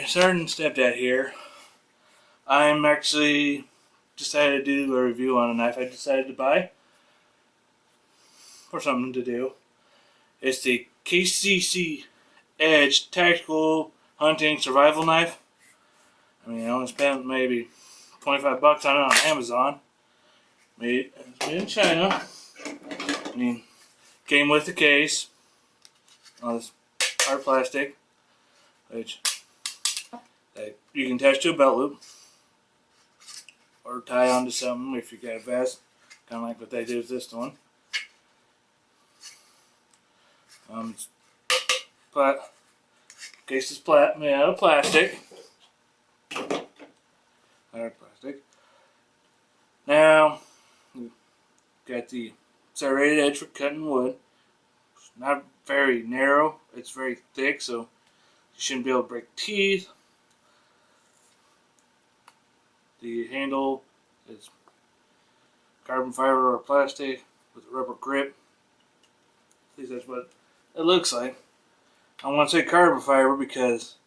Alright, Serrated Stepdad here. I'm actually decided to do a review on a knife I decided to buy for something to do. It's the KCCEDGE Tactical Hunting Survival Knife. I mean, I only spent maybe 25 bucks on it on Amazon. Made in China. I mean, came with the case. All this hard plastic, which you can attach to a belt loop or tie onto something if you got a vest, kind of like what they did with this one. Case is made out of plastic, hard plastic. Now, we've got the serrated edge for cutting wood. It's not very narrow; it's very thick, so you shouldn't be able to break teeth. The handle is carbon fiber or plastic with a rubber grip. At least that's what it looks like. I want to say carbon fiber because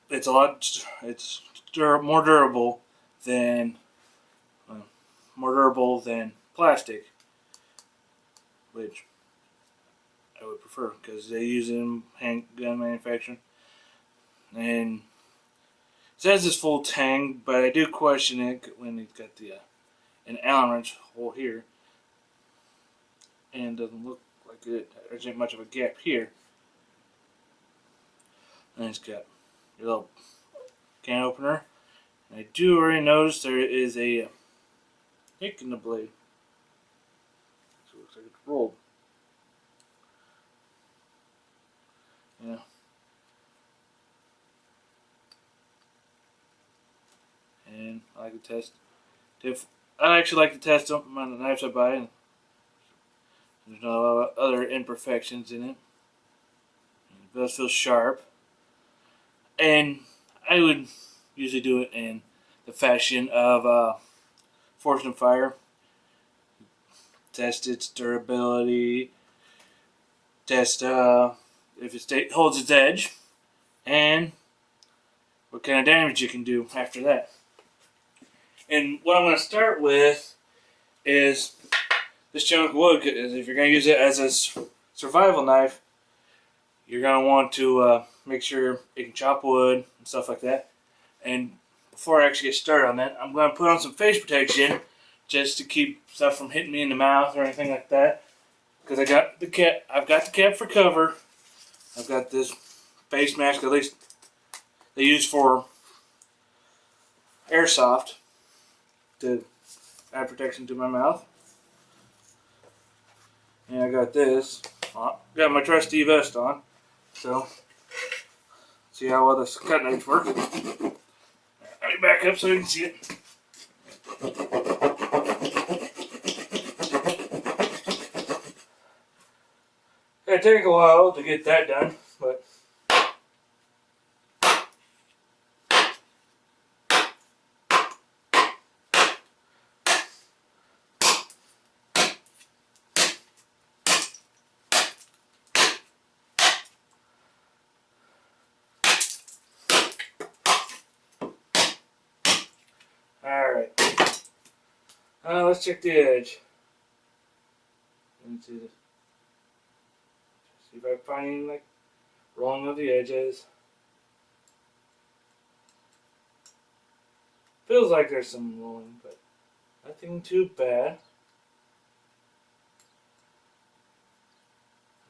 it's more durable than plastic, which I would prefer because they use it in handgun manufacturing. And it says it's full Tang, but I do question it when it's got the an Allen wrench hole here, and it doesn't look like there isn't much of a gap here. And it's got your little can opener. And I do already notice there is a nick in the blade, so it looks like it's rolled. Yeah. And I like to test. I actually like to test them on the knives I buy, and there's not a lot of other imperfections in it. It does feel sharp, and I would usually do it in the fashion of Forged in Fire. Test its durability, test if it holds its edge, and what kind of damage you can do after that. And what I'm going to start with is this chunk of wood, because if you're going to use it as a survival knife, you're going to want to make sure it can chop wood and stuff like that. And before I actually get started on that, I'm going to put on some face protection just to keep stuff from hitting me in the mouth or anything like that. Because I've got the cap for cover. I've got this face mask, at least they use for airsoft, to add protection to my mouth. And I got this. Got my trusty vest on. So, see how well this cutting edge works. Let me back up so you can see it. It'll take a while to get that done, but alright. Let's check the edge. Let's see this. See if I find any like rolling of the edges. Feels like there's some rolling, but nothing too bad.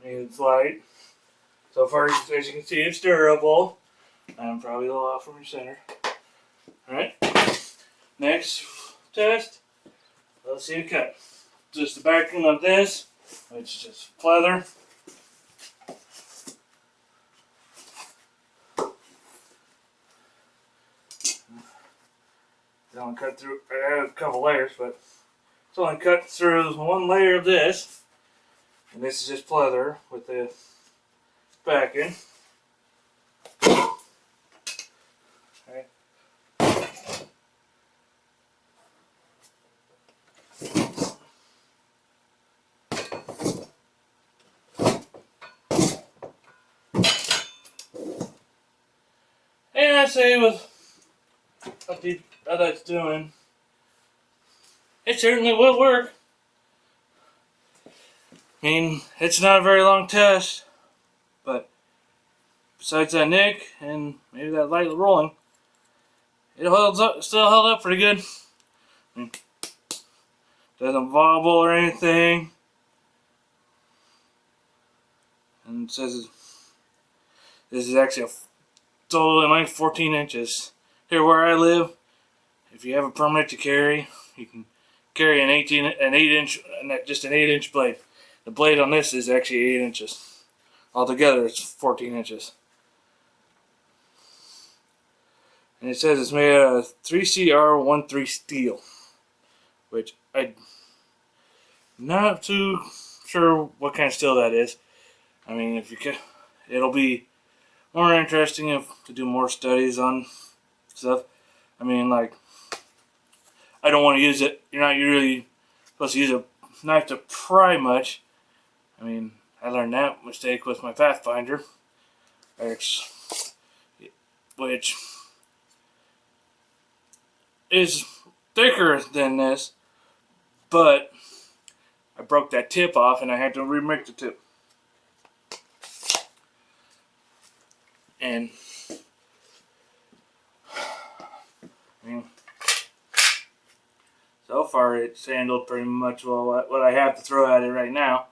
I mean, it's light. So far, as you can see, it's durable. I'm probably a little off from your center. Alright. Next test. Let's see the cut. Just the backing of this, which is just pleather. It's only cut through, I have a couple layers, but it's only cut through one layer of this. And this is just pleather with the backing. Okay. I say with what that's doing, it certainly will work. I mean, it's not a very long test, but besides that nick and maybe that light rolling, it holds up, still held up pretty good. I mean, doesn't wobble or anything. And it says this is actually a total length 14 inches. Here where I live, if you have a permit to carry, you can carry an 8 inch, just an 8 inch blade. The blade on this is actually 8 inches. Altogether, it's 14 inches. And it says it's made out of 3CR13 steel, which I'm not too sure what kind of steel that is. I mean, if you can, it'll be more interesting to do more studies on stuff. I mean, like, I don't want to use it. You're not really supposed to use a knife to pry much. I mean, I learned that mistake with my Pathfinder, which is thicker than this, but I broke that tip off and I had to remake the tip. And I mean, so far it's handled pretty much well what I have to throw at it right now.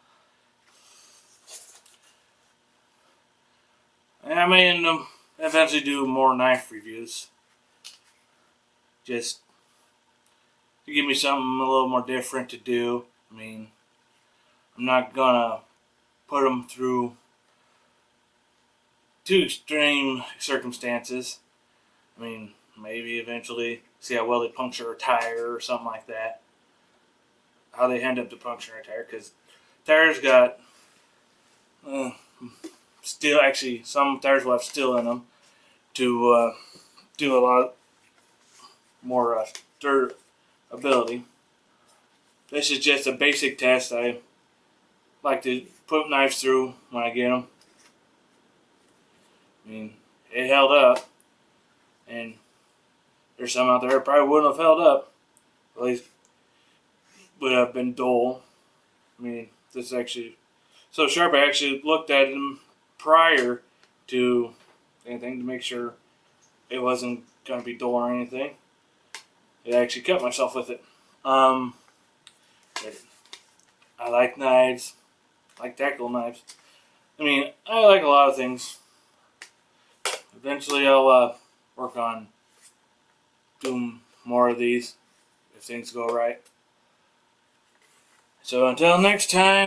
And I may eventually do more knife reviews, just to give me something a little more different to do. I mean, I'm not gonna put them through too extreme circumstances. I mean, maybe eventually see how well they puncture a tire or something like that. How they end up to puncture a tire, because tires got steel. Actually, some tires will have steel in them to do a lot more durability. This is just a basic test I like to put knives through when I get them. I mean, it held up, and there's some out there that probably wouldn't have held up. At least would have been dull. I mean, this is actually so sharp. I actually looked at them prior to anything to make sure it wasn't going to be dull or anything. I actually cut myself with it. I like knives, like tactile knives. I mean, I like a lot of things. Eventually, I'll work on doing more of these if things go right. So until next time.